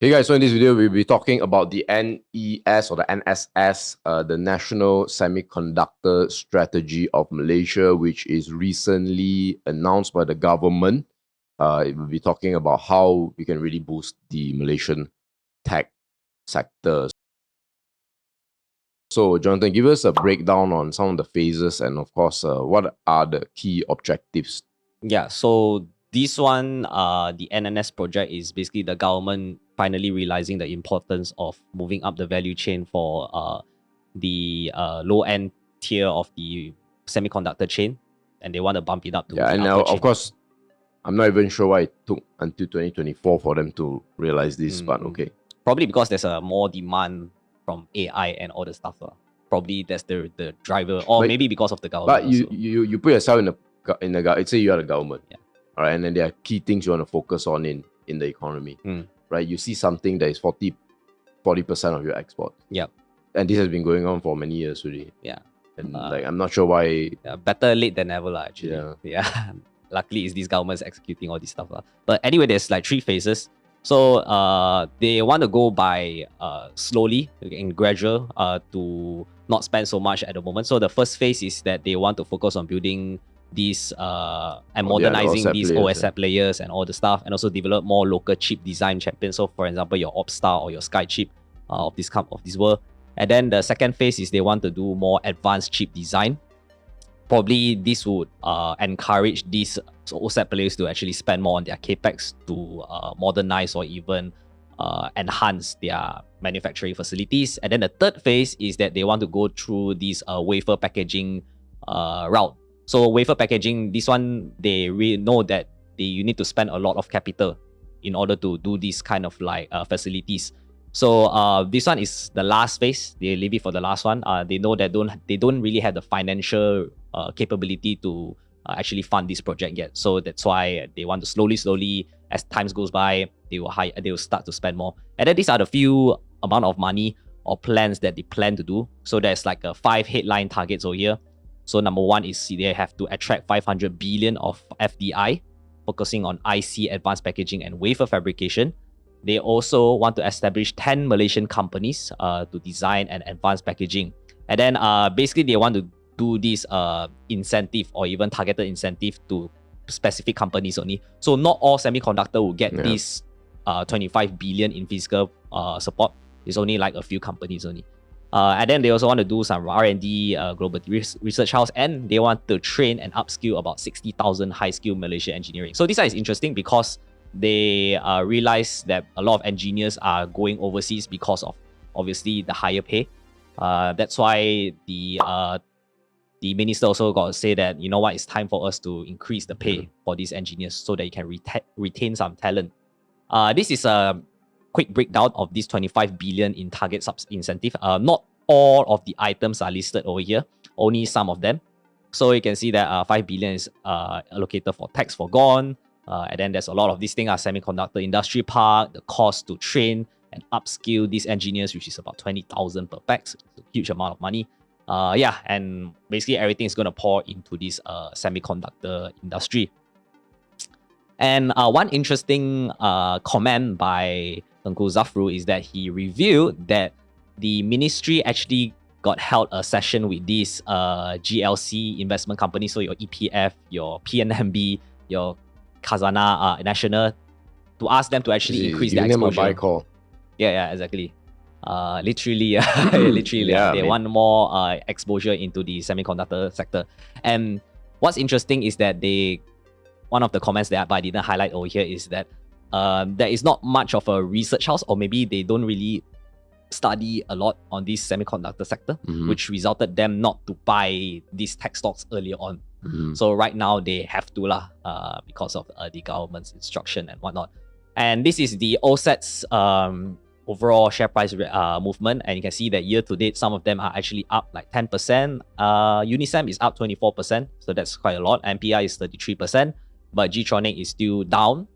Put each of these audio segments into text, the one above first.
Hey guys, so in this video, we'll be talking about the NES or the NSS, the National Semiconductor Strategy of Malaysia, which is recently announced by the government. It will be talking about how we can really boost the Malaysian tech sector. So, Jonathan, give us a breakdown on some of the phases and, of course, what are the key objectives? Yeah, so this one, the NNS project is basically the government finally realizing the importance of moving up the value chain for the low-end tier of the semiconductor chain, and they want to bump it up to Yeah, the and upper chain. of course, I'm not even sure why it took until 2024 for them to realize this, but okay. Probably because there's a more demand from AI and all the stuff. Probably that's the driver, or maybe because of the government. But you put yourself in the say you are the government, yeah. All right, and then there are key things you want to focus on in the economy, right? You see something that is 40% of your export. Yeah, and this has been going on for many years already. Yeah, and I'm not sure why. Yeah, better late than never, actually. Yeah. Luckily, it's these governments executing all this stuff. But anyway, there's like 3 phases. So they want to go by slowly and gradual to not spend so much at the moment. So the first phase is that they want to focus on building these and modernizing these OSAT players and all the stuff, and also develop more local chip design champions. So for example, your Opstar or your Sky chip of this world. And then the second phase is they want to do more advanced chip design. Probably this would encourage these OSAT players to actually spend more on their capex to modernize or even enhance their manufacturing facilities. And then the third phase is that they want to go through this wafer packaging route. So wafer packaging, this one, they really know that you need to spend a lot of capital in order to do these kind of like facilities. So this one is the last phase. They leave it for the last one. They know that they don't really have the financial capability to actually fund this project yet. So that's why they want to slowly, as times goes by, they will start to spend more. And then these are the few amount of money or plans that they plan to do. So there's like 5 headline targets over here. So number 1 is they have to attract 500 billion of FDI, focusing on IC, advanced packaging, and wafer fabrication. They also want to establish 10 Malaysian companies to design and advanced packaging. And then basically they want to do this incentive or even targeted incentive to specific companies only. So not all semiconductor will get this 25 billion in physical support. It's only like a few companies only. And then they also want to do some R&D, global research house, and they want to train and upskill about 60,000 high-skilled Malaysian engineering. So this is interesting because they realize that a lot of engineers are going overseas because of obviously the higher pay. That's why the minister also got to say that, you know what, it's time for us to increase the pay for these engineers so that you can retain some talent. This is a quick breakdown of this 25 billion in target incentive. Not all of the items are listed over here, only some of them. So you can see that 5 billion is allocated for tax forgone. And then there's a lot of these things, semiconductor industry park, the cost to train and upskill these engineers, which is about 20,000 per pax. It's a huge amount of money. Yeah, and basically everything is going to pour into this semiconductor industry. And one interesting comment by Tengku Zafrul is that he revealed that the ministry actually got held a session with these GLC investment companies, so your EPF, your PNMB, your Khazanah National, to ask them to actually increase their exposure. Them a buy call. Yeah, exactly. Literally, they want more exposure into the semiconductor sector. And what's interesting is that one of the comments that I didn't highlight over here is that there is not much of a research house, or maybe they don't really study a lot on this semiconductor sector, which resulted them not to buy these tech stocks earlier on. So right now they have to because of the government's instruction and whatnot. And this is the OSAT's overall share price movement, and you can see that year to date some of them are actually up like 10%. Unisem is up 24%, so that's quite a lot. MPI is 33%, but Gtronic is still down.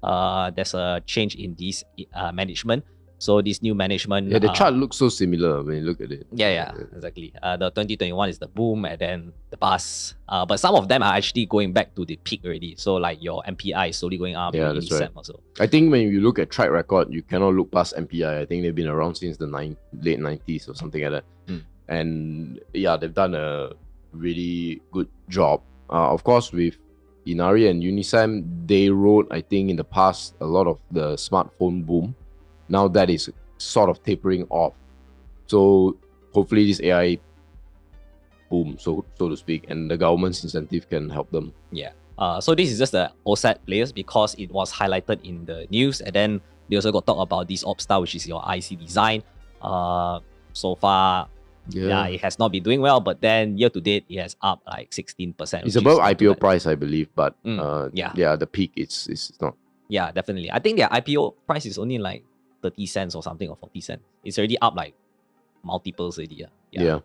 There's a change in this management. So this new management. Yeah, the chart looks so similar when you look at it. Yeah, exactly. The 2021 is the boom and then the bust. But some of them are actually going back to the peak already. So like your MPI is slowly going up. Yeah, your that's Unisem right. also. I think when you look at track record, you cannot look past MPI. I think they've been around since the late 90s or something like that. And yeah, they've done a really good job. Of course, with Inari and Unisem, they rode, I think, in the past, a lot of the smartphone boom. Now that is sort of tapering off. So hopefully this AI boom, so to speak, and the government's incentive can help them. Yeah. So this is just the OSAT players because it was highlighted in the news, and then they also got talk about this OpStar, which is your IC design. So far, yeah, it has not been doing well, but then year to date, it has up like 16%. It's above IPO price, I believe, but yeah, the peak it's not. Yeah, definitely. I think their IPO price is only like 30 cents or something, or 40 cents. It's already up like multiples already. Yeah.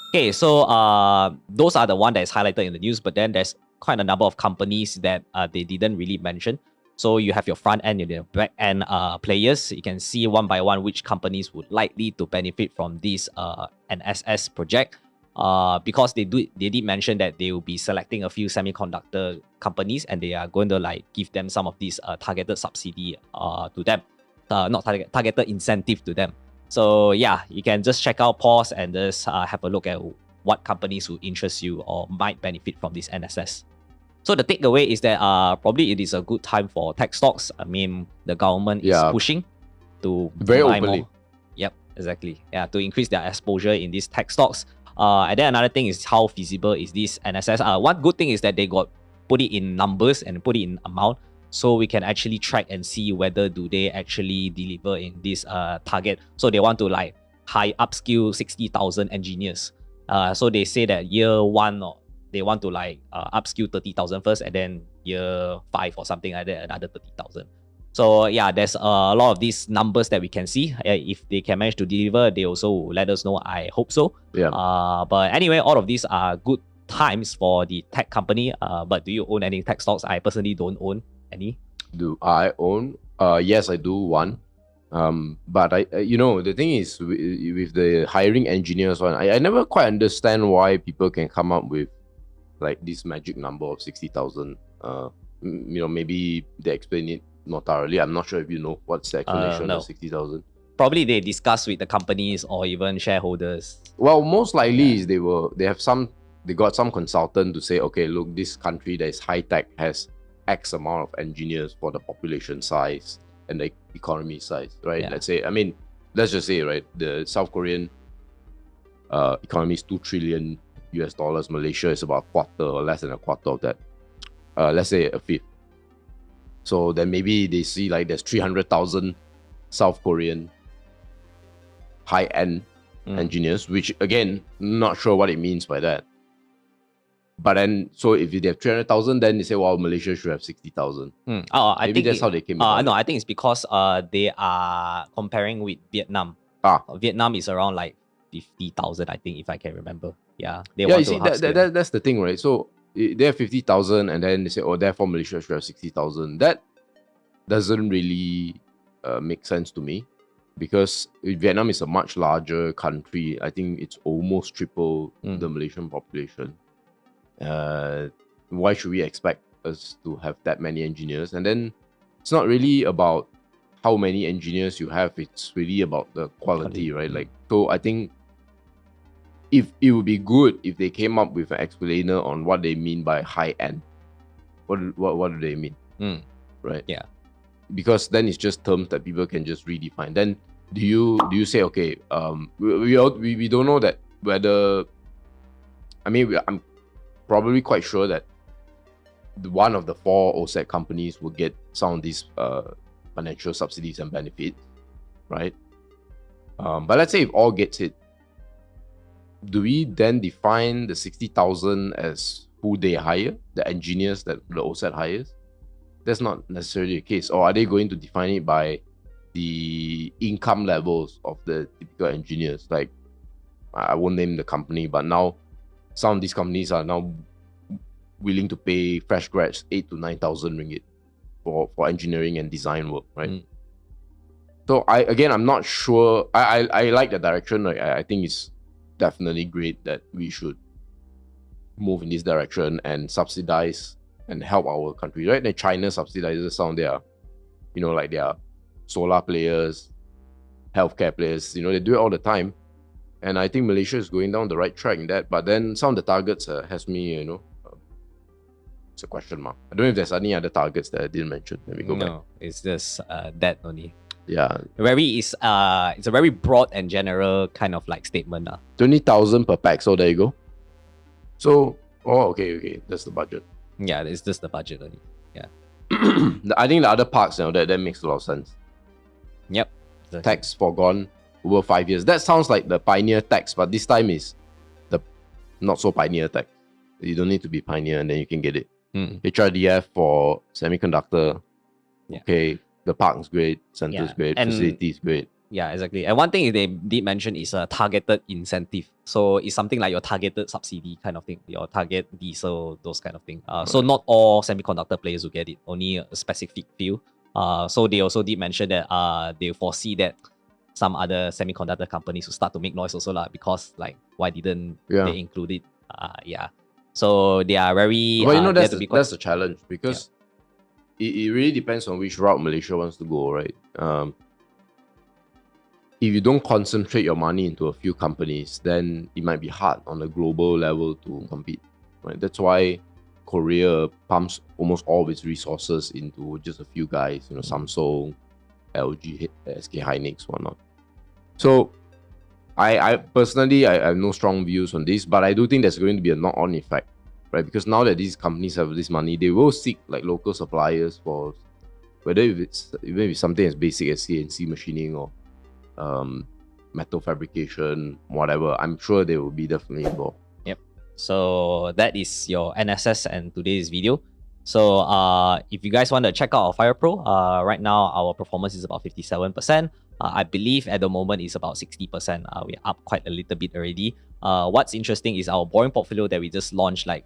Okay, so those are the one that is highlighted in the news, but then there's quite a number of companies that they didn't really mention. So you have your front end and your back end players. You can see one by one which companies would likely to benefit from this NSS project. Because they did mention that they will be selecting a few semiconductor companies and they are going to like give them some of these targeted subsidy to them, not targeted incentive to them. So yeah, you can just check out, pause, and just have a look at what companies will interest you or might benefit from this NSS. So the takeaway is that probably it is a good time for tech stocks. I mean, the government is pushing to very buy openly. more. Yep, exactly. Yeah, to increase their exposure in these tech stocks. And then another thing is how feasible is this NSS. One good thing is that they got put it in numbers and put it in amount, so we can actually track and see whether do they actually deliver in this target. So they want to like high upskill 60,000 engineers. So they say that year one they want to like upskill 30,000 first, and then year 5 or something like that another 30,000. So yeah, there's a lot of these numbers that we can see. If they can manage to deliver, they also let us know. I hope so. Yeah. But anyway, all of these are good times for the tech company. But do you own any tech stocks? I personally don't own any. Do I own? Yes, I do one. But I the thing is with the hiring engineers one, I never quite understand why people can come up with like this magic number of 60,000. Maybe they explain it not thoroughly. I'm not sure if you know what's the explanation of 60,000. Probably they discuss with the companies or even shareholders. Well, most likely is they got some consultant to say, okay, look, this country that is high tech has X amount of engineers for the population size and the economy size, right? Yeah. Let's just say, right, the South Korean economy is $2 trillion US. Malaysia is about a quarter or less than a quarter of that. Let's say a fifth. So then maybe they see like there's 300,000 South Korean high-end engineers, which again, not sure what it means by that. But then, so if they have 300,000, then they say, well, Malaysia should have 60,000. I think that's how they came about No, I think it's because they are comparing with Vietnam. Vietnam is around like 50,000, I think, if I can remember. Yeah. That's the thing, right? So they have 50,000 and then they say, oh, therefore Malaysia should have 60,000. That doesn't really make sense to me, because Vietnam is a much larger country. I think it's almost triple the Malaysian population. Why should we expect us to have that many engineers? And then it's not really about how many engineers you have, it's really about the quality, right? Like, so I think if it would be good if they came up with an explainer on what they mean by high end. What do they mean? Right? Yeah. Because then it's just terms that people can just redefine. Then do you say, okay, we don't know that whether, I'm probably quite sure that one of the 4 OSAT companies will get some of these financial subsidies and benefits, right? But let's say if all gets it, do we then define the 60,000 as who they hire, the engineers that the OSAT hires? That's not necessarily the case. Or are they going to define it by the income levels of the typical engineers? Like, I won't name the company, but now some of these companies are now willing to pay fresh grads 8,000 to 9,000 ringgit for engineering and design work, right? So I'm not sure. I like the direction. Like, I think it's definitely great that we should move in this direction and subsidize and help our country, right? Like China subsidizes some of their, like their solar players, healthcare players, they do it all the time. And I think Malaysia is going down the right track in that. But then some of the targets has me, it's a question mark. I don't know if there's any other targets that I didn't mention. Let me go back. No, it's just that only. Yeah. It's a very broad and general kind of like statement. 20,000 per pack. So there you go. So, okay. That's the budget. Yeah, it's just the budget only. Yeah. I think the other parts, that makes a lot of sense. Yep. Exactly. Tax forgone over 5 years. That sounds like the pioneer tax, but this time is the not so pioneer tax. You don't need to be pioneer and then you can get it. HRDF for semiconductor. Yeah. Okay, the park is great, center is great, facility is great. Yeah, exactly. And one thing they did mention is a targeted incentive. So it's something like your targeted subsidy kind of thing, your target diesel, those kind of thing. So not all semiconductor players will get it, only a specific few. So they also did mention that they foresee that some other semiconductor companies will start to make noise also because like why didn't they include it? Yeah. So they are very. But that's the challenge because it really depends on which route Malaysia wants to go, right? If you don't concentrate your money into a few companies, then it might be hard on a global level to compete, right? That's why Korea pumps almost all of its resources into just a few guys, Samsung, LG, SK Hynix, whatnot. So I personally, I have no strong views on this, but I do think there's going to be a knock-on effect, right? Because now that these companies have this money, they will seek like local suppliers for whether even if it's something as basic as CNC machining or metal fabrication, whatever. I'm sure they will be definitely involved. Yep. So that is your NSS and today's video. So if you guys want to check out our Fire Pro, right now our performance is about 57%. I believe at the moment it's about 60%. We're up quite a little bit already. What's interesting is our boring portfolio that we just launched like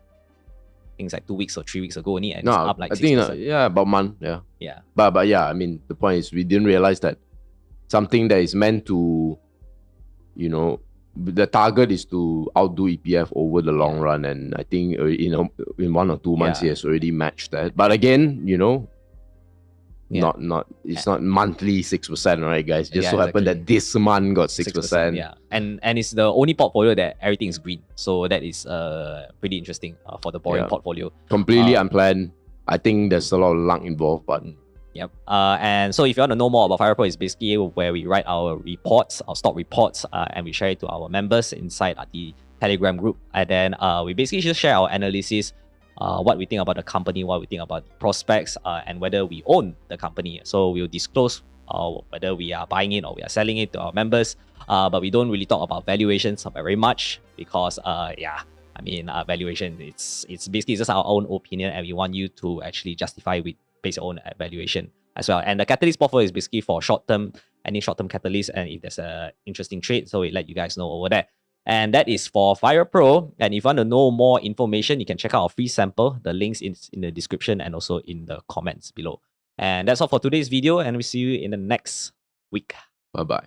things like 2 weeks or 3 weeks ago only, and it's up like 60%. I think about a month. Yeah. But yeah, I mean the point is we didn't realize that something that is meant to, the target is to outdo EPF over the long run, and I think in 1 or 2 months he has already matched that. But again, it's not monthly 6%, right, guys? Just so happened that this month got 6%. Yeah, and it's the only portfolio that everything is green, so that is pretty interesting for the boring portfolio. Completely unplanned. I think there's a lot of luck involved, but. Yep. And so if you want to know more about Fire Pro, it's basically where we write our reports, our stock reports, and we share it to our members inside the Telegram group. And then we basically just share our analysis, what we think about the company, what we think about the prospects, and whether we own the company. So we'll disclose whether we are buying it or we are selling it to our members. But we don't really talk about valuations very much because, valuation, it's basically just our own opinion, and we want you to actually justify based on own valuation as well. And the catalyst portfolio is basically for any short-term catalyst, and if there's an interesting trade, so we let you guys know over there. And that is for Fire Pro. And if you want to know more information, you can check out our free sample. The links in the description and also in the comments below. And that's all for today's video, and we'll see you in the next week. Bye-bye.